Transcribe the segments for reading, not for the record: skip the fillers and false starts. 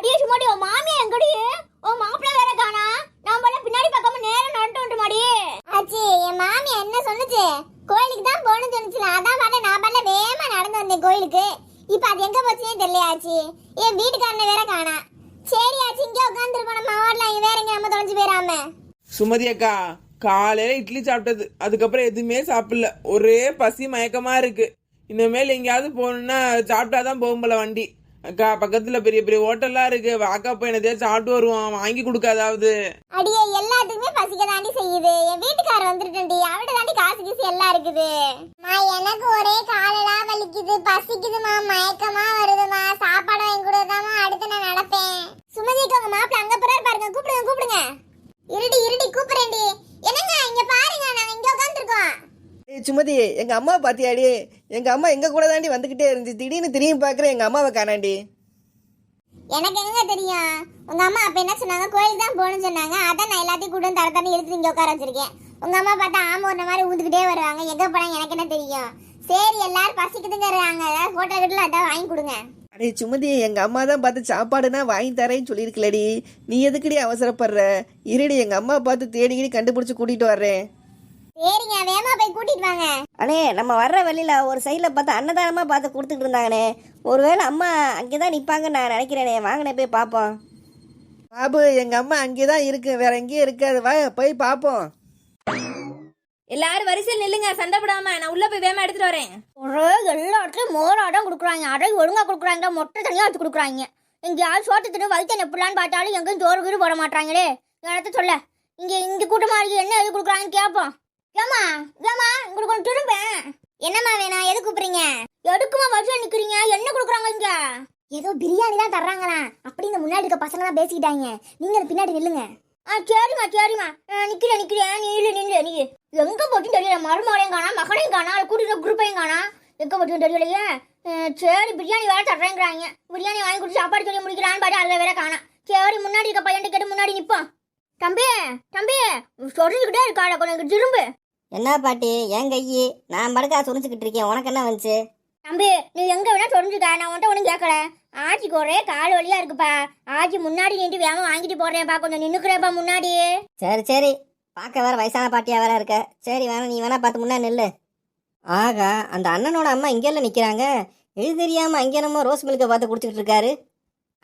அடியே சும்மாடி உன் மாமியா எங்கடி? உன் மாப்பிள்ளை வேற காணா. நான் போல பின்னாடி பார்க்காம நேரா நடந்து வந்து மாடி. ஆச்சி என் மாமியா என்ன சொன்னுச்சு? கோயிலுக்கு தான் போகணும்னு சொன்னுச்சு. அதான் பாரு நான் பால வேகமா நடந்து வந்தேன் கோயிலுக்கு. இப்போ அது எங்க போச்சுனே தெரியல ஆச்சி. என் வீட்டுக்காரனை வேற காணா. சரி ஆச்சி இங்கே உட்காந்துருப்போம். நம்ம மாவட்டலாம் வேற எங்க நம்ம தொலைஞ்சு போயிடாம. சுமதி அக்கா காலையில இட்லி சாப்பிட்டது, அதுக்கப்புறம் எதுவுமே சாப்பிடல. ஒரே பசி மயக்கமா இருக்கு. இனிமேல் எங்கேயாவது போகணும்னா சாப்பிட்டாதான் போகும் போல வண்டி. அக்கா பக்கத்துல பெரிய பெரிய ஹோட்டல்லாம் இருக்கு, வாக்கா போய் என்னதையா சாப்பிட்டு வருவோம், வாங்கி கொடுக்காதாவது. அடியே எல்லாத்துக்குமே பசிக்க தாண்டி செய்யுது. என் வீட்டுக்காரர் வந்துருட்டேன்டி, அவட்ட தாண்டி காசு கீசு எல்லாம் இருக்குது. எனக்கு ஒரே காலெல்லாம் வலிக்குது, பசிக்குதுமா, மயக்கமா வருதுமா, சாப்பாடு வாங்கி கொடுத்தாமா அடுத்து நான் நடப்பேன். சுமதிக்கு உங்க மாப்பிள்ள அங்க போறாரு பாருங்க, கூப்பிடுங்க கூப்பிடுங்க. இருடி இருடி கூப்பிடுறேன்டி. என்னங்க இங்க பாருங்க, நாங்க இங்க உட்காந்துருக்கோம். சுமதி, எங்க அம்மா பாத்தியாடி? எங்க அம்மா எங்க கூட தாண்டி வந்துகிட்டே இருந்துச்சு. திடீர்னு திரும்பி பாக்குறேன் எங்க அம்மாவை காணாண்டி. எனக்கு எங்க தெரியும்? உங்க அம்மா அப்ப என்ன சொன்னாங்க? கோயிலுக்கு தான் போகணும்னு சொன்னாங்க. அதான் நான் எல்லாத்தையும் கூட தர தரன்னு எடுத்து இங்க உட்கார வச்சிருக்கேன். உங்க அம்மா பார்த்தா ஆமா ஒரு மாதிரி ஊந்துக்கிட்டே வருவாங்க. எங்க போனாங்க எனக்கு என்ன தெரியும்? சரி எல்லாரும் பசிக்குதுங்கிறாங்க, போட்டோ கிட்ட அதான் வாங்கி கொடுங்க. அடே சுமதி, எங்க அம்மா தான் பார்த்து சாப்பாடுனா வாங்கி தரேன்னு சொல்லியிருக்கலடி. நீ எதுக்குடி அவசரப்படுற? இருடி, எங்க அம்மா பார்த்து தேடிக்கிடி கண்டுபிடிச்சு கூட்டிட்டு வர்றேன். சரிங்க வேகமா போய் கூட்டிட்டு வாங்க. அண்ணே, நம்ம வர்ற வழியில ஒரு சைடில் பார்த்து அன்னதானமாக பார்த்து கொடுத்துட்டு இருந்தாங்கண்ணே. ஒருவேளை அம்மா அங்கே தான் நிற்பாங்கன்னு நான் நினைக்கிறேனே. வாங்கினே போய் பார்ப்போம். பாபு, எங்க அம்மா அங்கேதான் இருக்கு, வேற எங்கேயும் இருக்காது. வா போய் பார்ப்போம். எல்லாரும் வரிசையில் நில்லுங்க, சண்டை போடாம. நான் உள்ள போய் வேகமா எடுத்துட்டு வரேன். ஒரே எல்லா இடத்துலயும் மோராடம் கொடுக்குறாங்க. அடை ஒழுங்கா கொடுக்குறாங்க, மொட்டை தனியா வச்சு கொடுக்குறாங்க. எங்கேயாவது சோட்டு திட்டு வயிற்று எப்படிலான்னு பார்த்தாலும் எங்கேயும் சோறு கீறு போட மாட்டாங்களே. இடத்த சொல்ல இங்க கூட்டமா இருக்கு, என்ன எது கொடுக்குறாங்கன்னு கேட்போம். ஏமா ஏமா உங்களுக்கு கொஞ்சம் திரும்பேன். என்னம்மா வேணாம்? எது கூப்பிடுறீங்க? எதுக்குமா வரிசையில் நிக்கிறீங்க? என்ன கொடுக்குறாங்க இங்க? ஏதோ பிரியாணி தான் தர்றாங்களா அப்படின்னு முன்னாடி இருக்க பசங்க தான் பேசிக்கிட்டாங்க. நீங்க பின்னாடி நில்லுங்க. சரிம்மா சரிம்மா, நிக்கிறேன். நீ நில்லு. எங்க போச்சுன்னு தெரியல. மருமகளையும் காணா, மகனையும் காணா, கூட்டிட்டு குரூப்பையும் காணா. எங்க போச்சுன்னு தெரியலையே. சரி பிரியாணி வேற தர்றேங்கிறாங்க. பிரியாணி வாங்கி கொடுத்து சாப்பாடு சொல்லி முடிக்கிறான்னு பாரு, அதில் வேற காணா. சரி முன்னாடி இருக்க பையன் கேட்டு முன்னாடி நிப்போம். தம்பி சொல்லிக்கிட்டே இருக்காட, கொஞ்சம் திரும்பு. என்ன பாட்டி, என் கையி நான் படுக்கா சுரிஞ்சுக்கிட்டு இருக்கேன். உனக்கு என்ன வந்துச்சு? தம்பி நீ எங்க வேணா சொல்லிருக்க, நான் உன்ட்ட ஒன்றும் கேட்கல. ஆச்சிக்கு ஒரே கால் வழியா இருக்குப்பா. ஆச்சி முன்னாடி நின்று வேகமா வாங்கிட்டு போறேன்ப்பா, கொஞ்சம் நின்னுக்கிறேப்பா முன்னாடி. சரி பார்க்க வேற வயசான பாட்டியா வேற இருக்க. சரி வேணா, நீ வேணா பார்த்து முன்னா நில்லு. ஆகா, அந்த அண்ணனோட அம்மா இங்கெல்லாம் நிற்கிறாங்க. இது தெரியாம அங்கே நம்ம ரோஸ் மில்கை பார்த்து குடிச்சிக்கிட்டு இருக்காரு.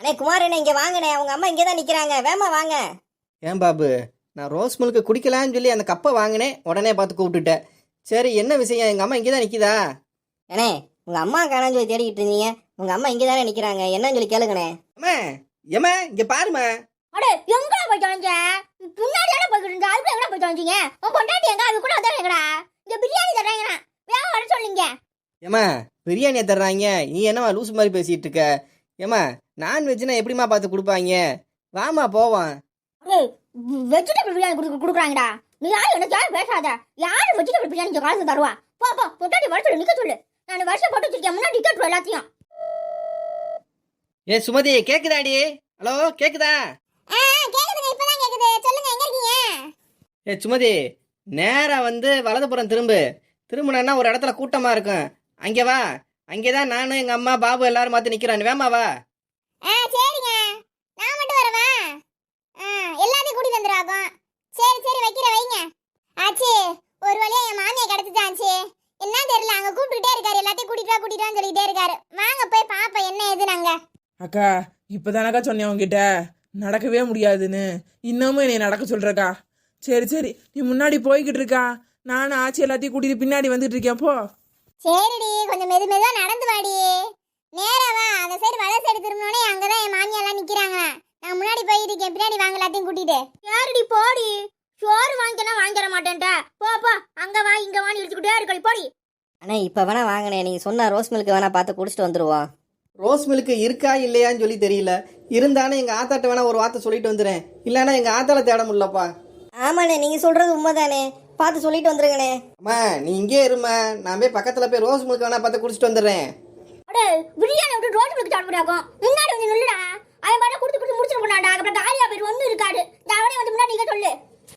அண்ணே குமார், என்ன இங்கே வாங்கினேன். அவங்க அம்மா இங்கே தான் நிற்கிறாங்க, வேமா வாங்க. ஏன் பாபு, நான் ரோஸ் மில்க்கு குடிக்கலான்னு சொல்லி அந்த கப்பை வாங்கினேன், உடனே பார்த்து கூப்பிட்டுட்டேன். சரி என்ன விஷயம்? எங்கள் அம்மா இங்கே தான் நிற்கிதா? அண்ணே, உங்கள் அம்மா காணான்னு சொல்லி தேடிக்கிட்டு இருந்தீங்க. உங்கள் அம்மா இங்கே தானே நிற்கிறாங்க, என்னன்னு சொல்லி கேளுங்கண்ணே. ஏமா இங்கே பாருமா. அடே எங்கடா போய் தொலைஞ்ச? முன்னாடியால போய்கிட்டு இருந்தா, அதுக்கு எங்கடா போய் தொலைஞ்சீங்க? உன் பொண்டாட்டி எங்க? அது கூட அதான் எங்கடா? இங்க பிரியாணி தர்றாங்கண்ணா, வேகம் வர சொல்லுங்க. ஏமா பிரியாணியை தர்றாங்க, நீ என்னம்மா லூஸ் மாதிரி பேசிட்டு இருக்க? ஏமா நான்வெஜ்னா எப்படிமா பார்த்து கொடுப்பாங்க? வாமா போவான். வெஜிடபிள் பிரியாணி கொடுக்குறாங்கடா. நீ யாரும் எனக்கு யாரும் பேசாத. யாரும் வெஜிடபிள் பிரியாணி காசு தருவா? போ பொட்டாட்டி வர சொல்லு, நிக்க சொல்லு. நான் வருஷம் போட்டு வச்சிருக்கேன், முன்னாடி டிக்கெட் எல்லாத்தையும். ஏ சுமதி, கேக்குதாடி? ஹலோ கேக்குதா? கேக்குதுங்க, இப்பதான் கேக்குது. சொல்லுங்க, எங்க இருக்கீங்க? ஏ சுமதி, நேரா வந்து வலதுபுறம் திரும்பினா ஒரு இடத்துல கூட்டமா இருக்கும், அங்கே வா. அங்கேதான் நானும் எங்க அம்மா பாபு எல்லாரும் பார்த்து நிக்கிறோம், வேமா வா. சரிங்க, நான் மட்டும் வரவா? எல்லாத்தையும் கூட்டிட்டு வந்துடுவாங்க. சரி வைங்க. ஆச்சி ஒரு வழியா என் மாமியை கிடைச்சிட்டாச்சு. என்ன தெரியல, அங்க கூப்பிட்டுட்டே இருக்காரு, எல்லாத்தையும் கூட்டிட்டு வான்னு சொல்லிட்டே இருக்காரு. வாங்க போய் பாப்பா என்ன ஏது. நாங்க அக்கா இப்பதானக்கா சொன்னேன் உங்ககிட்ட நடக்கவே முடியாதுன்னு, இன்னமும் என்னை நடக்க சொல்றக்கா. சரி நீ முன்னாடி போய்கிட்டு இருக்கா, நானும் ஆச்சி எல்லாத்தையும் கூட்டிட்டு பின்னாடி வந்துட்டு இருக்கேன். போ. சரிடி, கொஞ்சம் மெதுவா நடந்து வாடி. நேரா வா, அந்த சைடு வலை சைடு திரும்பினோடனே அங்கதான் என் மாமியா எல்லாம் நிக்கிறாங்க. நான் முன்னாடி போயிட்டு இருக்கேன், பின்னாடி வாங்க எல்லாத்தையும் கூட்டிட்டு. யாருடி போடி, சோறு வாங்கினா வாங்கிட மாட்டேன்ட்ட. போ அங்க வா இங்க வான்னு இழுத்துக்கிட்டே இருக்கடி, போடி. அண்ணே இப்போ வேணா வாங்கினேன், நீங்கள் சொன்ன ரோஸ் மில்க்கு வேணா பார்த்து குடிச்சிட்டு வந்துடுவோம். ரோஸ் மில்க்கு இருக்கா இல்லையான்னு சொல்லி தெரியல. இருந்தாலும் எங்கள் ஆத்தாட்ட வேணா ஒரு வார்த்தை சொல்லிட்டு வந்துடுறேன், இல்லைன்னா எங்கள் ஆத்தால தேட முடியலப்பா. ஆமாண்ணே, நீங்கள் சொல்கிறது உண்மைதானே, பார்த்து சொல்லிட்டு வந்துருங்கண்ணே. அம்மா நீ இங்கே இருமா, நான் போய் பக்கத்தில் போய் ரோஸ் மில்க் வேணா பார்த்து குடிச்சிட்டு வந்துடுறேன். அடே பிரியாணி விட்டு ரோஸ் மில்க் சாப்பிடுறாங்க, முன்னாடி வந்து நில்லுடா. அவன் பாட்டு கொடுத்து முடிச்சிட்டு போனாடா, அப்புறம் காலியா போயிட்டு ஒன்றும் இருக்காது. அவனே வந்து முன்னாடி நீங்க சொல்லு.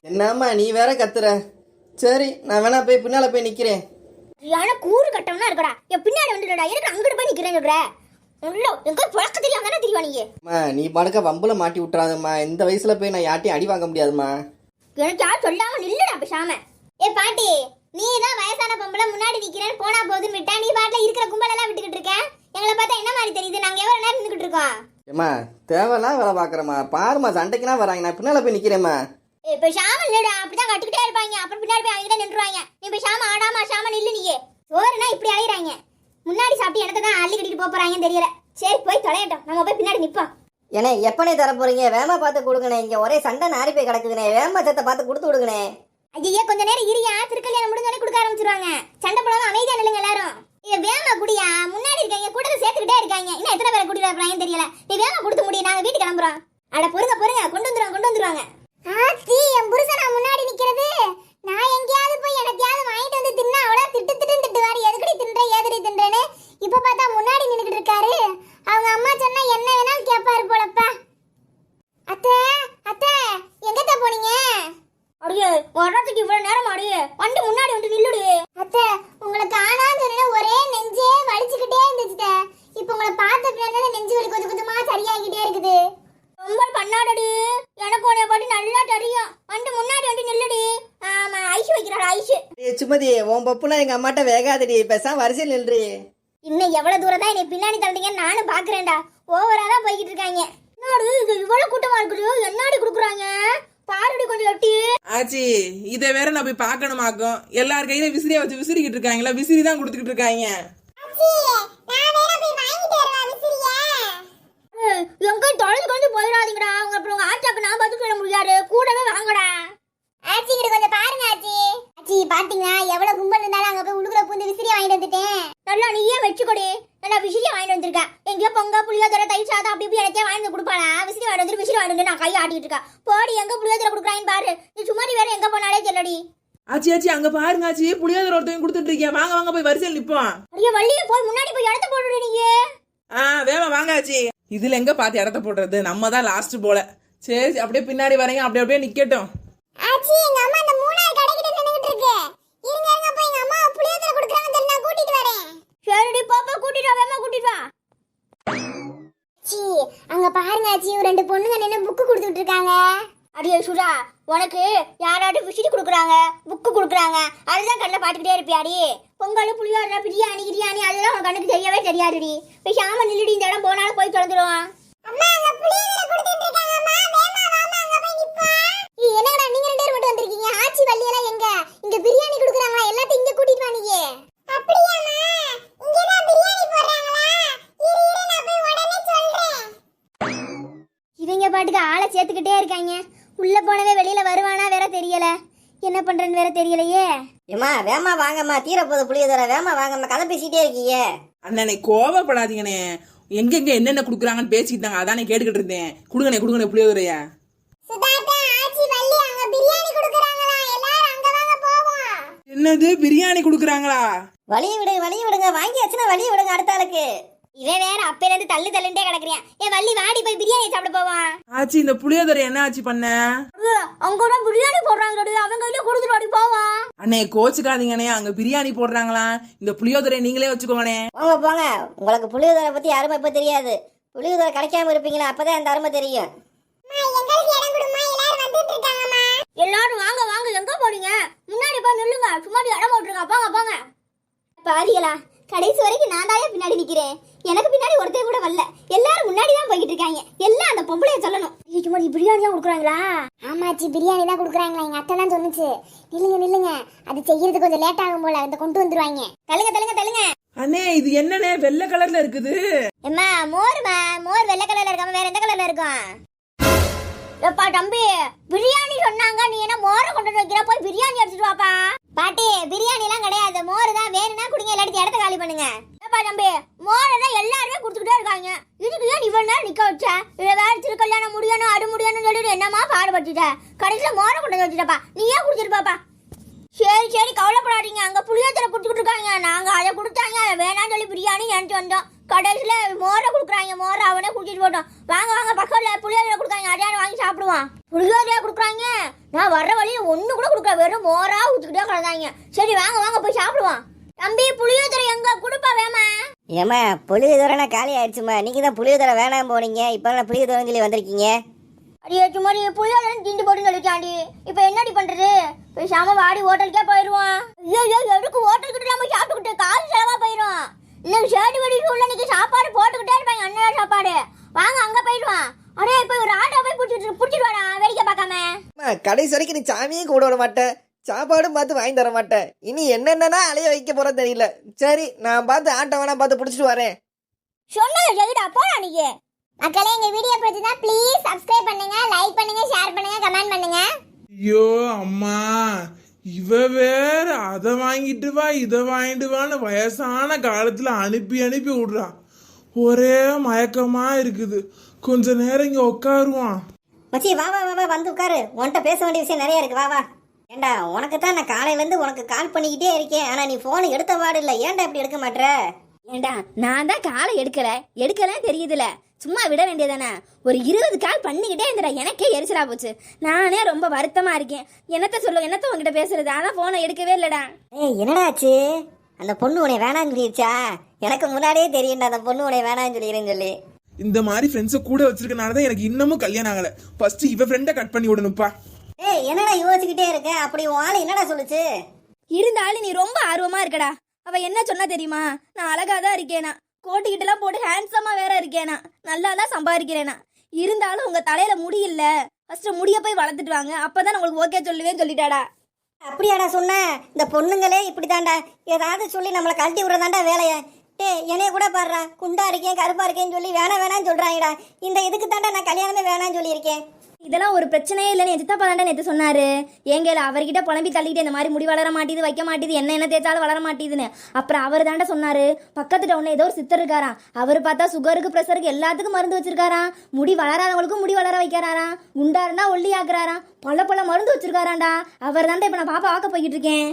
என்னம்மா நீ வேற கத்துற? சரி நான் வேணா போய் பின்னால போய் நிக்கிறேன். கூறு கட்டம்னா இருக்கடா, என் பின்னாடி வந்துடுடா. எனக்கு அங்கிட்டு போய் நிக்கிறேன் சொல்ற. இல்ல எங்க புழக்க தெரியாம தானே தெரியும் நீங்க. அம்மா நீ படுக்க வம்புல மாட்டி விட்டுறாதம்மா. இந்த வயசுல போய் நான் யார்ட்டையும் அடி வாங்க முடியாதும்மா. எனக்கு யாரும் சொல்லாம நில்லுடா பேசாம. ஏ பாட்டி, நீ தான் வயசான பொம்பளை முன்னாடி நிக்கிறேன் போனா போதுன்னு விட்டா, நீ பாட்டுல இருக்கிற கும்பலெல்லாம் விட்டுக்கிட்டு இருக்க. எங்களை பார்த்தா என்ன மாதிரி தெரியுது? நாங்க எவ்வளவு நேரம் நின்றுக்கிட்டு இருக்கோம். ஏம்மா தேவையெல்லாம் வேலை பார்க்குறேம்மா. பாருமா சண்டைக்குனா வராங்க, நான் பின்னால போய் நிற்கிறேம்மா. ஏ பேசாம இல்லடா, அப்படிதான் கட்டுக்கிட்டே இருப்பாங்க. அப்புறம் பின்னாடி போய் அவங்க நின்றுவாங்க. நீ பேசாம ஆடாம ஆசாம நில்லு. நீயே சோறுனா இப்படி அலையிறாங்க. முன்னாடி சாப்பிட்டு இடத்த தான் அள்ளி கட்டிட்டு போறாங்கன்னு தெரியல. சரி போய் தொலையட்டும், நம்ம போய் பின்னாடி நிப்போம். ஏன்னா எப்பனே தர போறீங்க? வேமா பார்த்து கொடுங்கண்ணே. இங்க ஒரே சண்டை நாரி போய் கிடக்குதுண்ணே. வேமா சத்தை பார்த்து கொடுத்து விடுங்கண்ணே. ஐயா கொஞ்ச நேரம் இரியா, திருக்கல்யாணம் முடிஞ்சோடனே கொடுக்க ஆரம்பிச்சிருவாங்க. சண்டை போடாம அமைதியா நில்லுங்க எல்லாரும். இத வேமா குடியா, முன்னாடி இருக்காங்க கூட்டத்தை சேர்த்துக்கிட்டே இருக்காங்க. இன்னும் எத்தனை பேரை கூட்டிட்டு வராங்கன்னு தெரியல. நீ வேமா கொடுத்து முடியும், நாங்க வீட்டுக்கு கிளம்புறோம். அட பொறுங்க கொண்டு வந்துருவாங்க. ஆத்தி என் புருஷனா முன்னாடி நிக்கிறது. நான் எங்கேயாவது போய் எனக்கையாவது வாங்கிட்டு வந்து தின்னா அவளா திட்டுவாரு. எதுக்கடி தின்ற ஏதடி தின்றேன்னு. இப்ப பார்த்தா முன்னாடி நின்னுக்கிட்டு இருக்காரு. அவங்க அம்மா சொன்னா என்ன வேணாலும் கேட்பாரு போலப்பா. அத்தை எங்கத்த போனீங்க? அடியே வர்றதுக்கு இவ்வளவு நேரம் அடியே, வண்டி முன்னாடி வந்து நில்லுடி. அத்தை உங்களை காணான்னு சொன்னா ஒரே நெஞ்சே வலிச்சுக்கிட்டே இருந்துச்சு. இப்ப உங்களை பார்த்த பின்னாடி நெஞ்சு வலி கொஞ்சம் கொஞ்சமா சரியாகிட்டே இருக்குது. ரொம்ப பண்ணாடடி, எனக்கு உன்னை பத்தி நல்லா தெரியும். வண்டி முன்னாடி வந்து நில்லுடி. ஆமா ஐஸ் வைக்கிறாள் ஐஸ். சுமதி உன் பப்புனா எங்க அம்மாட்ட வேகாதடி, பேசாம வரிசையில் நில்றி. இன்னும் எவ்வளவு தூரம் தான் என்னை பின்னாடி தள்ளுறீங்கன்னு நானும் பாக்குறேன்டா. ஓவரா தான் போய்கிட்டு இருக்காங்க. இது இவ்வளவு கூட்டமா இருக்குது, என்னாடி குடுக்குறாங்க பாருடி கொஞ்சம் எட்டி. ஆச்சி இதை வேற நான் போய் பார்க்கணுமாக்கும். எல்லார் கையில விசிறியா வச்சு விசிறிக்கிட்டு இருக்காங்களா, விசிறி தான் கொடுத்துக்கிட்டு இருக்காங்க. எங்க தொலைஞ்சு கொஞ்சம் போயிடாதீங்கடா. அவங்க அப்புறம் உங்க ஆச்சாக்கு நான் பதில் சொல்ல முடியாது. கூடவே வாங்கடா. ஆச்சி கிட்ட கொஞ்சம் பாருங்க ஆச்சி. ஆச்சி பாத்தீங்களா எவ்வளவு கும்பல் இருந்தாலும் அங்க போய் உடுக்குற பூந்து விசிறியா வாங்கிட்டு வந்துட்டேன். நல்லா நீயே வச்சுக்கொடி. நல்லா விசிறியா வாங்கிட்டு வந்திருக்கேன். எங்கேயோ பொங்க புளியோதரை தயிர் சாதம் அப்படி இப்படி எனக்கே வாங்கி கொடுப்பாளா? விசிறி வாங்கிட்டு வந்து விசிறி வாங்கிட்டு வந்து நான் கையை ஆட்டிட்டு இருக்கா. போடி எங்க புளியோதரை கொடுக்குறாங்கன்னு பாரு. நீ சும்மாடி வேற எங்க போனாலே சொல்லடி. ஆச்சி அங்க பாருங்க ஆச்சி, புளியோதரை ஒருத்தவங்க கொடுத்துட்டு இருக்கேன். வாங்க போய் வரிசையில் நிப்போம். ஐயோ வள்ளியே போய் முன்னாடி போய் இடத்த போடுறீ நீங்க. வேமா வாங்க ஆச்சி. இதுல எங்க பாத்து இடத்த போடுறது, நம்ம தான் லாஸ்ட் போல. சரி அப்படியே பின்னாடி வரீங்க, அப்படியே நிக்கட்டும். ஆச்சி எங்க அம்மா அந்த மூணாவது கடைக்கிட்ட நின்னுகிட்டு இருக்கு. இருங்க போய் எங்க அம்மா புளியோதரை குடுக்குறாங்க தெரி, நான் கூட்டிட்டு வரேன். சரிடி பாப்பா கூட்டிட்டு வா, வேமா கூட்டிட்டு வா. ஆச்சி அங்க பாருங்க ஆச்சி, ரெண்டு பொண்ணுங்க நின்னு புக்கு கொடுத்துட்டு இருக்காங்க. அடியே சுடா, உனக்கு யாராட்டும் விசிறி கொடுக்குறாங்க புக்கு கொடுக்குறாங்க அதுதான் கண்ணில் பார்த்துக்கிட்டே இருப்பியாடி. பொங்கல் புளியோதரை பிரியாணி கிரியாணி அதெல்லாம் உன் கண்ணுக்கு தெரியவே தெரியாதுடி. போய் சாம நில்லுடி, இந்த இடம் போனாலும் போய் தொலைஞ்சிருவான். என்னடா நீங்க ரெண்டு பேரும் மட்டும் வந்திருக்கீங்க? ஆச்சி வள்ளியெல்லாம் எங்க? இங்க பிரியாணி கொடுக்குறாங்களா? எல்லாத்தையும் இங்க கூட்டிட்டு வா நீங்க. அப்படியாமா? இங்க தான் பிரியாணி போடுறாங்களா? இரு நான் போய் உடனே சொல்றேன். இவங்க பாட்டுக்கு ஆளை சேர்த்துக்கிட்டே இருக்காங்க. உள்ள போனவே வெளியில வருவானா வேற தெரியல. என்ன பண்றேன்னு வேற தெரியலையே. ஏமா வேமா வாங்கம்மா, தீர போது புளியோதரை. வேமா வாங்கம்மா, கதை பேசிட்டே இருக்கீங்க. அண்ணனே கோவப்படாதீங்கண்ணே. எங்கெங்க என்னென்ன குடுக்குறாங்கன்னு பேசிக்கிட்டாங்க, அதானே கேட்டுக்கிட்டு இருந்தேன். கொடுங்கண்ணே புளியோதரையா. என்னது பிரியாணி குடுக்குறாங்களா? வழிய விடுங்க வாங்கியாச்சுன்னா வழிய விடுங்க அடுத்த ஆளுக்கு. இவன் வேற அப்பையில இருந்து தள்ளுண்டே கிடக்குறேன். என் வள்ளி வாடி போய் பிரியாணி சாப்பிட போவான். ஆச்சி இந்த புளியோதரை என்ன ஆச்சு பண்ண? அவங்க கூட பிரியாணி போடுறாங்க, அவங்க கையில கொடுத்துட்டு வாடி போவான். அண்ணே கோச்சுக்காதீங்கண்ணே, அங்க பிரியாணி போடுறாங்களா? இந்த புளியோதரை நீங்களே வச்சுக்கோங்கண்ணே. போங்க உங்களுக்கு புளியோதரை பத்தி அருமை இப்ப தெரியாது. புளியோதரை கிடைக்காம இருப்பீங்களா, அப்பதான் அந்த அருமை தெரியும். எல்லாரும் வாங்க எங்க போறீங்க? முன்னாடி போய் நில்லுங்க, சும்மா இடம் போட்டுருங்க. போங்க பாதிகளா, கடைசி வரைக்கும் நான் தாயே பின்னாடி நிக்கிறேன். எனக்கு பின்னாடி ஒருத்தர் கூட வரல. எல்லாரும் முன்னாடி தான் போய்கிட்டு இருக்காங்க. எல்லாம் அந்த பொம்பளைய சொல்லணும். சும்மா பிரியாணி தான் கொடுக்குறாங்களா? ஆமாச்சி பிரியாணி தான் கொடுக்குறாங்களா. எங்க அத்தை தான் சொன்னுச்சு. நில்லுங்க, அது செய்யறது கொஞ்சம் லேட் ஆகும் போல. இந்த கொண்டு வந்துருவாங்க. தள்ளுங்க. அண்ணே இது என்னண்ணே வெள்ளை கலர்ல இருக்குது? எம்மா மோர் வெள்ளை கலர்ல இருக்காம வேற எந்த கலர்ல இருக்கும்? எப்பா தம்பி, பிரியாணி சொன்னாங்க, நீ என்ன மோரை கொண்டு வைக்கிற? போய் பிரியாணி எடுத்துட்டு வாப்பா. பாட்டி பிரியாணி எல்லாம் கிடையாது, மோர் தான். வேணும்னா குடிங்க, இல்லாட்டி இடத்த காலி பண்ணுங்க. எப்பா தம்பி, மோரை தான் எல்லாருமே குடுத்துக்கிட்டே இருக்காங்க. இதுக்கு ஏன் இவ்வளவு நேரம் நிக்க வச்ச? இதை வேற திருக்கல்யாணம் முடியணும் அது முடியணும்னு சொல்லிட்டு என்னமா பாடுபட்டுட்ட? கடைசியில மோரை கொண்டு வச்சுட்டப்பா. நீ ஏன் குடிச்சிட்டு பாப்பா. சரி கவலைப்படாதீங்க. அங்க புளியோதரை குடுத்துக்கிட்டு இருக்காங்க. நாங்க அதை கொடுத்தாங்க, அதை வேணாம்னு சொல்லி பிரியாணி நினைச்சு வந்தோம். கடைசியில மோரை கொடுக்குறாங்க. மோரை அவனே குடிச்சிட்டு போட்டோம். வாங்க பக்கத்துல புளியோதரை கொடுக்காங்க, அதையான வாங்கி சாப்பிடுவான். புளியோதரையா கொடுக்குறாங்க. நான் வர்ற வழியில ஒண்ணு கூட கொடுக்க, வெறும் மோரா ஊத்துக்கிட்டே கிடந்தாங்க. சரி வாங்க போய் சாப்பிடுவான். தம்பி புளியோதரை எங்க கொடுப்பா வேமா? ஏம்மா புளியோதரைனா காலி ஆயிடுச்சுமா. நீங்கள் தான் புளியோதரை வேணாம் போனீங்க, இப்போ நான் புளியோதரைன்னு சொல்லி வந்திருக்கீங்க. அடியே சும்மா புளியோதரைன்னு திண்டு போட்டுன்னு சொல்லிட்டாண்டி. இப்போ என்னடி பண்றது? பேசாம வாடி ஹோட்டலுக்கே போயிடுவான். ஐயோ எதுக்கு ஹோட்டலுக்கிட்ட நம்ம சாப்பிட்டுக்கிட்டு காசு செலவா போயிடும். இன்னைக்கு சேட்டு வெடிக்கு உள்ள இன்னைக்கு சாப்பாடு போட்டுக்கிட்டே இருப்பாங்க, அண்ணா சாப்பாடு. வாங்க அங்க போயிடுவான். அடே இப்போ ஒரு ஆட்டோ போய் பிடிச்சிட்டு வாடா வேடிக்கை பார்க்காம. கடைசி வரைக்கும் நீ சாமியும் கூட விட மாட்டேன், சாப்பாடும் பார்த்து வாங்கி தர மாட்டேன். இனி என்னென்னா அலைய வைக்க போற தெரியல. சரி நான் பார்த்து ஆட்டோ வேணா பார்த்து பிடிச்சிட்டு வரேன். சொன்னதை செய்டா போடா நீங்க. மக்களே எங்க வீடியோ பிடிச்சிருந்தா ப்ளீஸ் சப்ஸ்கிரைப் பண்ணுங்க, லைக் பண்ணுங்க, ஷேர் பண்ணுங்க, கமெண்ட் பண்ணுங்க. ஐயோ அம்மா, இவ வேற அதை வாங்கிட்டு வா இதை வாங்கிட்டு வான்னு வயசான காலத்துல அனுப்பி அனுப்பி விடுறா. ஒரே மயக்கமா இருக்குது. கொஞ்ச நேரம் இங்க உட்காருவான். மச்சி வா வா வா வா, வந்து உட்காரு. உன்கிட்ட பேச வேண்டிய விஷயம் நிறைய இருக்கு. வா வா. ஏண்டா உனக்கு தான் நான் காலையிலேருந்து உனக்கு கால் பண்ணிக்கிட்டே இருக்கேன், ஆனால் நீ ஃபோனை எடுத்த பாடு இல்லை. ஏன்டா இப்படி எடுக்க மாட்டேற? ஏண்டா நான் தான் காலை எடுக்கலன்னு தெரியுதுல, சும்மா விட வேண்டியதானே. ஒரு 20 கால் பண்ணிக்கிட்டே இருந்தடா, எனக்கே எரிச்சலா போச்சு. நானே ரொம்ப வருத்தமா இருக்கேன். என்னத்த உங்ககிட்ட பேசுறது, அதான் போனை எடுக்கவே இல்லடா. ஏய் என்னடா ஆச்சு? அந்த பொண்ணு உன்னை வேணான்னு சொல்லிடுச்சா? எனக்கு முன்னாடியே தெரியும்டா அந்த பொண்ணு உன்னை வேணான்னு சொல்லிடுறேன்னு சொல்லி. இந்த மாதிரி ஃப்ரெண்ட்ஸை கூட வச்சிருக்கனாலதான் எனக்கு இன்னமும் கல்யாணம் ஆகல. ஃபர்ஸ்ட் இவ ஃப்ரெண்டை கட் பண்ணி விடணும்ப்பா. ஏய் என்னடா யோசிச்சுக்கிட்டே இருக்க? அப்படி உன் ஆளு என்னடா சொல்லுச்சு? இருந்தாலும் நீ ரொம்ப ஆர்வமா இருக்கடா. அவ என்ன சொன்னா தெரியுமா? நான் அழகாதான் இருக்கேனா, கோட்டுக்கிட்டலாம் போட்டு ஹேண்ட்ஸமா வேற இருக்கேனா, நல்லா தான் சம்பாதிக்கிறேனா. இருந்தாலும் உங்க தலையில முடி இல்ல, ஃபர்ஸ்ட் முடிய போய் வளர்த்துட்டு வாங்க, அப்பதான் உங்களுக்கு ஓகே சொல்லுவேன்னு சொல்லிட்டாடா. அப்படியாடா சொன்ன? இந்த பொண்ணுங்களே இப்படிதான்டா, ஏதாவது சொல்லி நம்மளை கழட்டி விடுறதாண்டா வேலையை. என்னைய கூட பாடுறா, குண்டா இருக்கேன் கருப்பா இருக்கேன்னு சொல்லி வேணான்னு சொல்றாங்கடா. இந்த இதுக்கு தாண்டா நான் கல்யாணமே வேணான்னு சொல்லியிருக்கேன். இதெல்லாம் ஒரு பிரச்சனையே இல்லைன்னு என் சித்தப்பா தாண்டா நேற்று சொன்னாரு. ஏங்கல அவர்கிட்ட புலம்பி தள்ளிட்டு இந்த மாதிரி முடி வளர மாட்டேது, வைக்க மாட்டேது, என்ன தேய்ச்சாலும் வளர மாட்டேதுன்னு. அப்புறம் அவர் தாண்டா சொன்னாரு, பக்கத்து டவுன்ல ஏதோ ஒரு சித்தர் இருக்காராம். அவர் பார்த்தா சுகருக்கு ப்ரெஷருக்கு எல்லாத்துக்கும் மருந்து வச்சிருக்காராம். முடி வளராதவங்களுக்கும் முடி வளர வைக்கிறாராம். குண்டா இருந்தா ஒல்லி ஆக்குறாராம். பல மருந்து வச்சிருக்காராண்டா. அவர் தாண்டா இப்ப நான் பாப்பா பார்க்க போய்கிட்டு இருக்கேன்.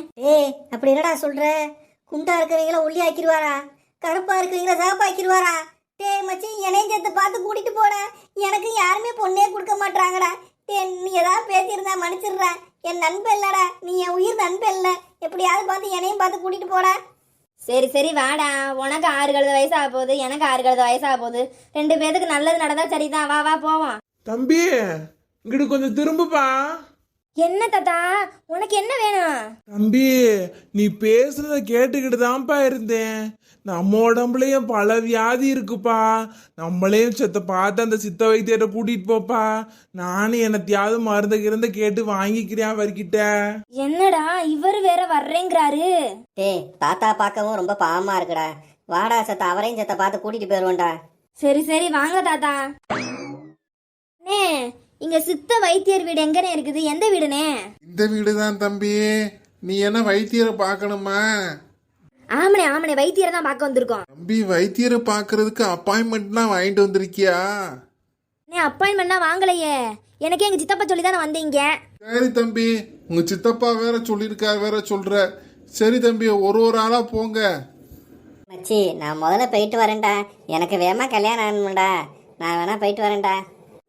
அப்படி என்னடா சொல்ற? குண்டா இருக்கிறவங்கள ஒல்லி ஆக்கிடுவாரா? கருப்பா இருக்கிறவங்கள சிவப்பாக்கிடுவாரா? மச்சி என்னையும் சேர்த்து பார்த்து கூட்டிட்டு போட. எனக்கு யாருமே பொண்ணே கொடுக்க மாட்டாங்கடா. நீ ஏதாவது பேசியிருந்தா மன்னிச்சிடுற. என் நண்பன் இல்லடா, நீ என் உயிர் நண்பன் இல்லை. எப்படியாவது பார்த்து என்னையும் பார்த்து கூட்டிட்டு போட. சரி வாடா. உனக்கு 6 கழுத வயசாக போகுது, எனக்கு 6 கழுத வயசாக போகுது. 2 பேருக்கு நல்லது நடந்தா சரிதான். வா போவோம். தம்பி இங்கிட்டு கொஞ்சம் திரும்புப்பா. என்ன தாத்தா, உனக்கு என்ன வேணும்? தம்பி நீ பேசுறத கேட்டுக்கிட்டு தான்ப்பா இருந்தேன். நம்ம உடம்புலயும் பல வியாதி இருக்குப்பா. நம்மளையும் செத்த பார்த்து அந்த சித்த வைத்தியரை கூட்டிட்டு போப்பா. நானும் என்னத்தையாவது மருந்த கேட்டு வாங்கிக்கிறேன் அவர்கிட்ட. என்னடா இவர் வேற வர்றேங்கிறாரு? தாத்தா பார்க்கவும் ரொம்ப பாவமா இருக்குடா. வாடா சத்த அவரையும் செத்த பார்த்து கூட்டிட்டு போயிருவோம்டா. சரி வாங்க தாத்தா. இங்க சித்த வைத்தியர் வீடு எங்கனே இருக்குது? எந்த வீடுனே? இந்த வீடு தான் தம்பி. நீ என்ன வைத்தியரை பார்க்கணுமா? ஆமனே வைத்தியரை தான் பார்க்க வந்திருக்கோம். தம்பி வைத்தியரை பார்க்கறதுக்கு அப்பாயின்மெண்ட்லாம் வாங்கிட்டு வந்திருக்கியா? அப்பாயின்மெண்ட்லாம் வாங்கலையே, எனக்கே எங்க சித்தப்பா சொல்லி தானே வந்தீங்க. சரி தம்பி, உங்க சித்தப்பா வேற சொல்லியிருக்கா வேற சொல்ற. சரி தம்பி, ஒரு ஆளா போங்க. மச்சி நான் முதல்ல போயிட்டு வரேன்டா. எனக்கு வேமா கல்யாணம் ஆகணும்டா. நான் வேணா போயிட்டு வரேன்டா.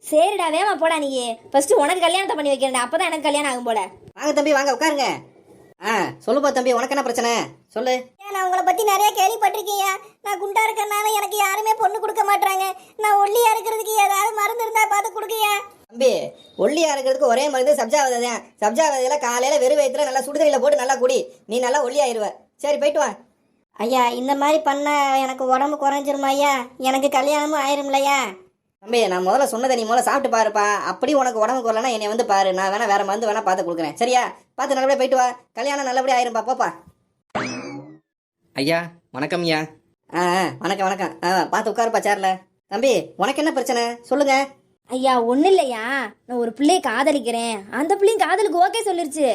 சரிடா வேமா போடா. நீ ஃபர்ஸ்ட் உனக்கு கல்யாணத்தை பண்ணி வைக்கிறேன், அப்பதான் எனக்கு கல்யாணம் ஆகும் போல. வாங்க தம்பி வாங்க உட்காருங்க. சொல்லுப்பா தம்பி, உனக்கு என்ன பிரச்சனை சொல்லு. நான் உங்களை பத்தி நிறைய கேள்விப்பட்டிருக்கீங்க. நான் குண்டா இருக்கறனால எனக்கு யாருமே பொண்ணு கொடுக்க மாட்டாங்க. நான் ஒல்லியா இருக்கிறதுக்கு ஏதாவது மருந்து இருந்தா பார்த்து கொடுக்கீங்க. தம்பி ஒல்லியா இருக்கிறதுக்கு ஒரே மருந்து சப்ஜா விதை தான். சப்ஜா விதையில காலையில வெறும் வயிற்றுல நல்லா சுடுதண்ணில போட்டு நல்லா குடி, நீ நல்லா ஒல்லியாயிருவ. சரி போயிட்டு வா. ஐயா இந்த மாதிரி பண்ண எனக்கு உடம்பு குறைஞ்சிருமா ஐயா? எனக்கு கல்யாணமும் ஆயிரும் இல்லையா? தம்பி நான் முதல்ல சொன்னதை நீ முதல்ல சாப்பிட்டு பாருப்பா. அப்படி உனக்கு உடம்பு குறலன்னா என்னை வந்து பாரு, நான் வேணா வேற மருந்து வேணா பார்த்து கொடுக்குறேன். சரியா? பார்த்து நல்லபடியா போயிட்டு வா. கல்யாணம் நல்லபடியா ஆயிரும்பா. போப்பா. ஐயா வணக்கம் ஐயா. வணக்கம். பார்த்து உட்காருப்பா சேர்ல. தம்பி உனக்கு என்ன பிரச்சனை சொல்லுங்க. ஐயா ஒன்றும் இல்லையா, நான் ஒரு பிள்ளையை காதலிக்கிறேன். அந்த பிள்ளையும் காதலுக்கு ஓகே சொல்லிருச்சு.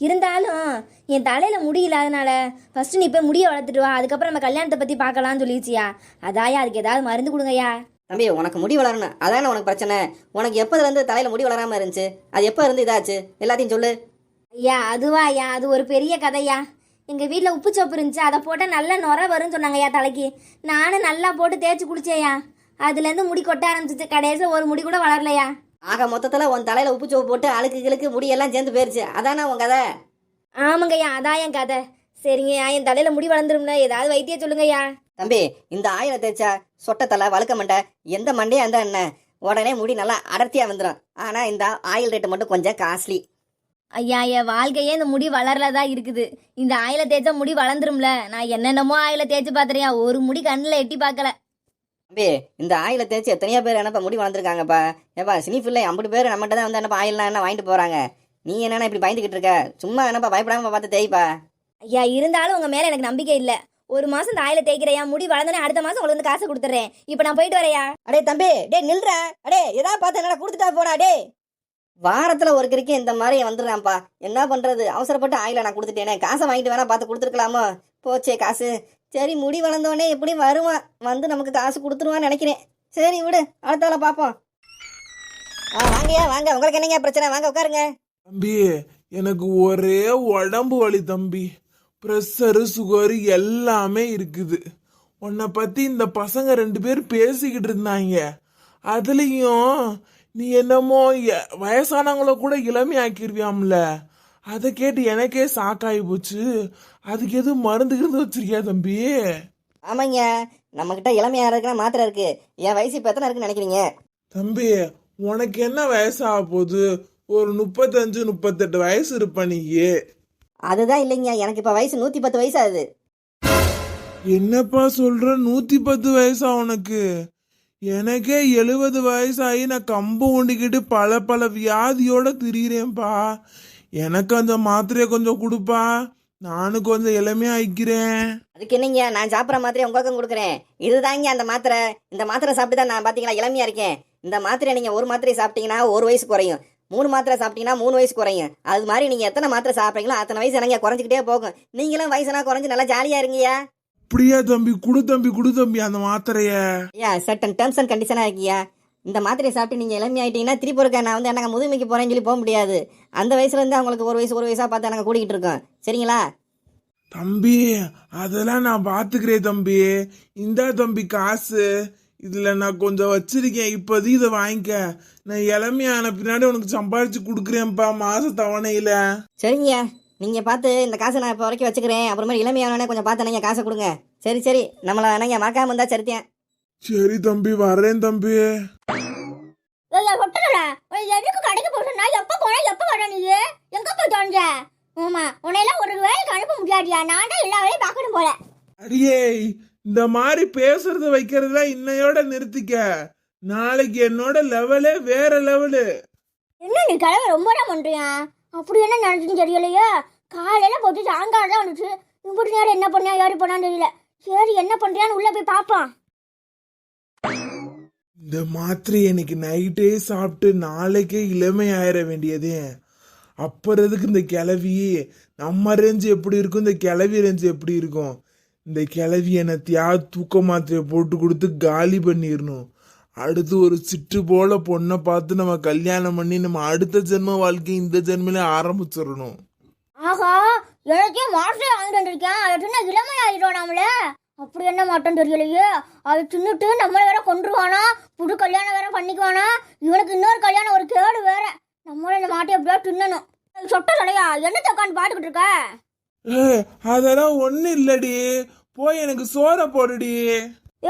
இருந்தாலும் என் தலையில முடி இல்லாதனால ஃபர்ஸ்ட் நீ போய் முடிய வளர்த்துட்டு வா, அதுக்கப்புறம் நம்ம கல்யாணத்தை பத்தி பார்க்கலாம்னு சொல்லிடுச்சியா. அதாயா அதுக்கு ஏதாவது மருந்து கொடுங்கய்யா. தம்பி உனக்கு முடி வளரணும், அதானே உனக்கு பிரச்சனை. உனக்கு எப்போதுலேருந்து தலையில் முடி வளராமல் இருந்துச்சு? அது எப்போ இருந்து இதாச்சு? எல்லாத்தையும் சொல்லு. ஐயா அதுவா ஐயா, அது ஒரு பெரிய கதையா. எங்கள் வீட்டில் உப்பு சோப்பு இருந்துச்சு, அதை போட்டால் நல்லா நுர வரும்னு சொன்னாங்கய்யா தலைக்கு. நானும் நல்லா போட்டு தேய்ச்சி குடிச்சேயா, அதுலேருந்து முடி கொட்ட ஆரம்பிச்சிச்சு. கடைசியில் ஒரு முடி கூட வளரலையா. ஆக மொத்தத்தில் உன் தலையில் உப்பு சோப்பு போட்டு அழுக்கு கிழக்கு முடியெல்லாம் சேர்ந்து போயிருச்சு, அதானே உன் கதை? ஆமாங்கய்யா அதான் என் கதை. சரிங்கய்யா, என் தலையில் முடி வளர்ந்துரும்ல, ஏதாவது வைத்தியம் சொல்லுங்கய்யா. தம்பி இந்த ஆயில தேய்ச்சா சொட்ட தலை வழுக்க மண்டை எந்த மண்டையா இருந்தா என்ன உடனே முடி நல்லா அடர்த்தியா வந்துடும். ஆனா இந்த ஆயில் ரேட்டு மட்டும் கொஞ்சம் காஸ்ட்லி. ஐயா என் வாழ்க்கையே இந்த முடி வளர்றதா இருக்குது. இந்த ஆயில தேய்ச்சா முடி வளர்ந்துரும்ல. நான் என்னென்னமோ ஆயில தேய்ச்சி பார்த்துறியா, ஒரு முடி கண்ணில் எட்டி பார்க்கல. தம்பி இந்த ஆயில தேய்ச்சி எத்தனையோ பேர் என்னப்பா முடி வளர்ந்துருக்காங்கப்பா. ஏப்பா சினிஃபில்ல 50 பேர் நம்மகிட்ட தான் வந்து என்னப்பா ஆயில்லாம் என்ன வாங்கிட்டு போறாங்க. நீ என்னன்னா இப்படி பயந்துகிட்டு இருக்க? சும்மா என்னப்பா பயப்படாம பார்த்து தேய்ப்பா. ஐயா இருந்தாலும் உங்க மேல எனக்கு நம்பிக்கை இல்லை. ஒரு மாசம் இந்த ஆயில தேய்க்கிறையா, முடி வளர்ந்தனே அடுத்த மாசம் உங்களுக்கு வந்து காசு கொடுத்துறேன். இப்போ நான் போயிட்டு வரையா. அடே தம்பி டே நில்ற. அடே ஏதாவது பார்த்து என்ன கொடுத்துட்டா போடா. டே வாரத்துல ஒரு கிரிக்கு இந்த மாதிரி வந்துடுறான்ப்பா. என்ன பண்றது, அவசரப்பட்டு ஆயில நான் கொடுத்துட்டேனே. காசை வாங்கிட்டு வேணா பார்த்து கொடுத்துருக்கலாமோ. போச்சே காசு. சரி முடி வளர்ந்தோடனே எப்படி வருவான், வந்து நமக்கு காசு கொடுத்துருவான்னு நினைக்கிறேன். சரி விடு, அடுத்தால பார்ப்போம். வாங்கயா வாங்க, உங்களுக்கு என்னங்க பிரச்சனை, வாங்க உட்காருங்க. தம்பி எனக்கு ஒரே உடம்பு வலி தம்பி. ப்ரெஷரு சுகரு எல்லாமே இருக்குது. உன்னை பத்தி இந்த பசங்க 2 பேர் பேசிக்கிட்டு இருந்தாங்க. அதுலயும் நீ என்னமோ வயசானவங்கள கூட இளமையாக்கிருவியாம்ல. அதை கேட்டு எனக்கே சாக்காயி போச்சு. அதுக்கு எதுவும் மருந்து கிருந்து வச்சிருக்கியா தம்பி? ஆமாங்க, நம்ம கிட்ட இளமையா இருக்கிற மாத்திரை இருக்கு. என் வயசு இப்ப எத்தனை இருக்குன்னு நினைக்கிறீங்க? தம்பி உனக்கு என்ன வயசாக போகுது? ஒரு 35 38 வயசு இருப்ப நீ. அதுதான் இல்லைங்க, எனக்கு இப்ப வயசு 110 வயசு ஆகுது. என்னப்பா சொல்ற? 110 வயசா உனக்கு? எனக்கே 70 வயசாகி நான் கம்பு ஊண்டிக்கிட்டு பல பல வியாதியோட திரியிறேன்ப்பா. எனக்கு அந்த மாத்திரையை கொஞ்சம் கொடுப்பா, நானும் கொஞ்சம் இளமையா ஆயிக்கிறேன். அதுக்கு என்னங்க, நான் சாப்பிட்ற மாத்திரையை உங்களுக்கு கொடுக்குறேன். இதுதாங்க அந்த மாத்திரை. இந்த மாத்திரை சாப்பிட்டு தான் நான் பாத்தீங்களா இளமையா இருக்கேன். இந்த மாத்திரை நீங்க ஒரு மாத்திரை சாப்பிட்டீங்கன்னா 1 வயசு குறையும். 3 மாத்திரை சாப்பிட்டீங்கன்னா 3 வயசு குறையும். அது மாதிரி நீங்க எத்தனை மாத்திரை சாப்பிட்றீங்களோ அத்தனை வயசு எனக்கு குறைஞ்சிக்கிட்டே போகும். நீங்களும் வயசுனா குறைஞ்சு நல்லா ஜாலியா இருங்கய்யா. அப்படியா தம்பி? குடு தம்பி அந்த மாத்திரைய. ஐயா சர்டன் டேர்ம்ஸ் அண்ட் கண்டிஷனா இருக்கியா. இந்த மாத்திரையை சாப்பிட்டு நீங்க இளமையா ஆயிட்டீங்கன்னா திருப்பி இருக்க நான் வந்து எனக்கு முதுமைக்கு போறேன்னு சொல்லி போக முடியாது. அந்த வயசுல இருந்து அவங்களுக்கு ஒரு வயசா பார்த்து எனக்கு கூட்டிகிட்டு இருக்கோம். சரிங்களா தம்பி? அதெல்லாம் நான் பாத்துக்கிறேன் தம்பி. இந்தா தம்பி காசு. இதுல நான் கொஞ்சம் வச்சிருக்கேன், இப்போதைக்கு இதை வாங்கிக்க. நான் இளமையான பின்னாடி உனக்கு சம்பாதிச்சு கொடுக்குறேன்ப்பா மாச தவணையில. சரிங்க, நீங்க பார்த்து இந்த காசை நான் இப்போ வரைக்கும் வச்சுக்கிறேன். அப்புறமா இளமையான கொஞ்சம் பார்த்து நீங்க காசை கொடுங்க. சரி நம்மள நீங்க மறக்காம இருந்தா சரித்தேன். சரி தம்பி, வரேன் தம்பி. ஐயா சொட்டல எதுக்கு கடைக்கு போறேன்னா எப்ப போனா எப்ப வர? நீ எங்க போய் தொலைஞ்ச? ஆமா உன்னையெல்லாம் ஒரு வேலைக்கு அனுப்ப முடியாதியா. நான் தான் எல்லா வேலையும் பார்க்கணும் போல. அடியே இந்த மாதிரி பேசுறத வைக்கிறதுல இன்னையோட நிறுத்திக்க. நாளைக்கு என்னோட லெவலே வேற லெவலு. என்ன நீ கிளம்ப ரொம்ப தான் பண்றியா? அப்படி என்ன நினைச்சுன்னு தெரியலையா? காலையில போட்டு சாயங்காலம் தான் வந்துச்சு. இப்படி நேரம் என்ன பண்ணியா யாரு போனான்னு தெரியல. சரி என்ன பண்றியான்னு உள்ள போய் பாப்பான். இந்த மாத்திரை இன்னைக்கு நைட்டே சாப்பிட்டு நாளைக்கே இளமை ஆயிட வேண்டியதே. அப்புறதுக்கு இந்த கிளவி நம்ம ரேஞ்சு எப்படி இருக்கும், இந்த கிளவி ரேஞ்சு எப்படி இருக்கும்? இந்த கிளவி என்னத்தையா தூக்க மாத்திரையை போட்டு கொடுத்து காலி பண்ணிடணும். அடுத்து ஒரு சிட்டு போல பொண்ணை பார்த்து நம்ம கல்யாணம் பண்ணி நம்ம அடுத்த ஜென்ம வாழ்க்கை இந்த ஜென்மலே ஆரம்பிச்சிடணும். ஆஹா எனக்கே மாத்திரை வாங்கிட்டு வந்திருக்கேன். அதை சின்ன இளமை ஆயிடுவானாம்ல. அப்படி என்ன மாட்டோம் தெரியலையே. அதை தின்னுட்டு நம்மளை வேற கொண்டுருவானா, புது கல்யாணம் வேற பண்ணிக்குவானா. இவனுக்கு இன்னொரு கல்யாணம் ஒரு கேடு வேற. நம்மளும் இந்த மாட்டை எப்படியா தின்னணும். சொட்ட தலையா என்ன தக்கான்னு பாட்டுக்கிட்டு இருக்க? அதெல்லாம் ஒண்ணு இல்லடி, போய் எனக்கு சோற போடுடி.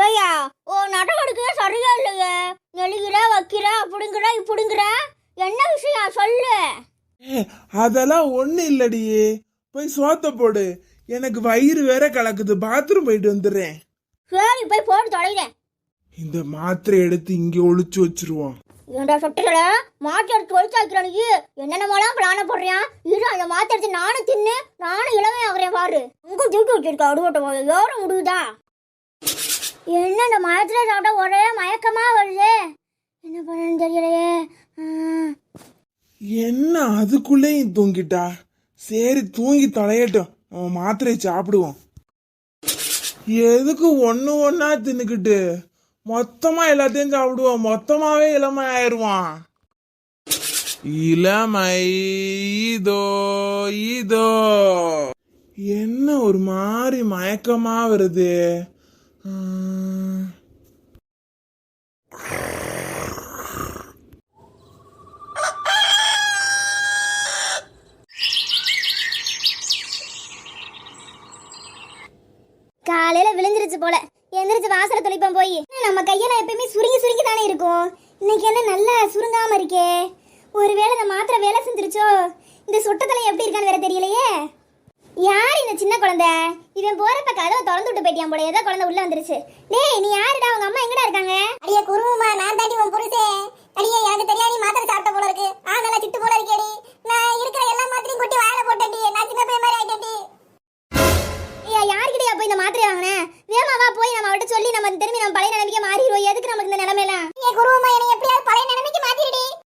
ஏயா ஓ நடவடிக்கையே சரியா இல்லையே. நெளிகிற வைக்கிற அப்படிங்கிற இப்படிங்கிற என்ன விஷயம் சொல்லு. அதெல்லாம் ஒண்ணு இல்லடி, போய் சோத்த போடு. எனக்கு வயிறு வேற கலக்குது, பாத்ரூம் போயிட்டு வந்துடுறேன். சரி போய் போட்டு தொலைகிறேன். இந்த மாத்திரை எடுத்து இங்க ஒளிச்சு வச்சிருவோம். ஏண்டா சொட்டுல மாத்திரை எடுத்து ஒழிச்சு வைக்கிறானு என்னென்னமோலாம் பிளான போடுறியான். இரு அந்த மாத்திரை எடுத்து நானும் தின்னு நானும் இளமை ஆகுறேன் பாரு. உங்க தூக்கி வச்சிருக்க அடுவட்ட ஏற முடியுதா? என்ன இந்த மாத்திரை சாப்பிட்டா ஒரே மயக்கமா வருது. என்ன பண்ணு தெரியலையே. என்ன அதுக்குள்ளேயும் தூங்கிட்டா? சரி தூங்கி தொலையட்டும், நம்ம மாத்திரையை சாப்பிடுவோம். எதுக்கு ஒன்னா தின்னுக்கிட்டு மொத்தமா எல்லாத்தையும் சாப்பிடுவோம். மொத்தமாவே இளமை ஆயிடுவான். இளமை இதோ இதோ. என்ன ஒரு மாதிரி மயக்கமா வருது. காலையில விழுந்துருச்சு போல. இன்னைக்கு என்ன நல்லா சுருங்காம இருக்கே. ஒருவேளை இந்த மாத்திரை வேலை செஞ்சிருச்சோ. இந்த சொட்டத்தலை எப்படி இருக்கான்னு வேற தெரியலையே. யார் இந்த சின்ன குழந்தை? இவன் போறப்ப கதவை திறந்து விட்டு போயிட்டான் போல. ஏதோ குழந்தை உள்ள வந்துருச்சு. டேய், நீ யாருடா? உங்க அம்மா எங்கடா இருக்காங்க? அடியே குருமா, நான் தாண்டி உன் புருஷே. அடியே எனக்கு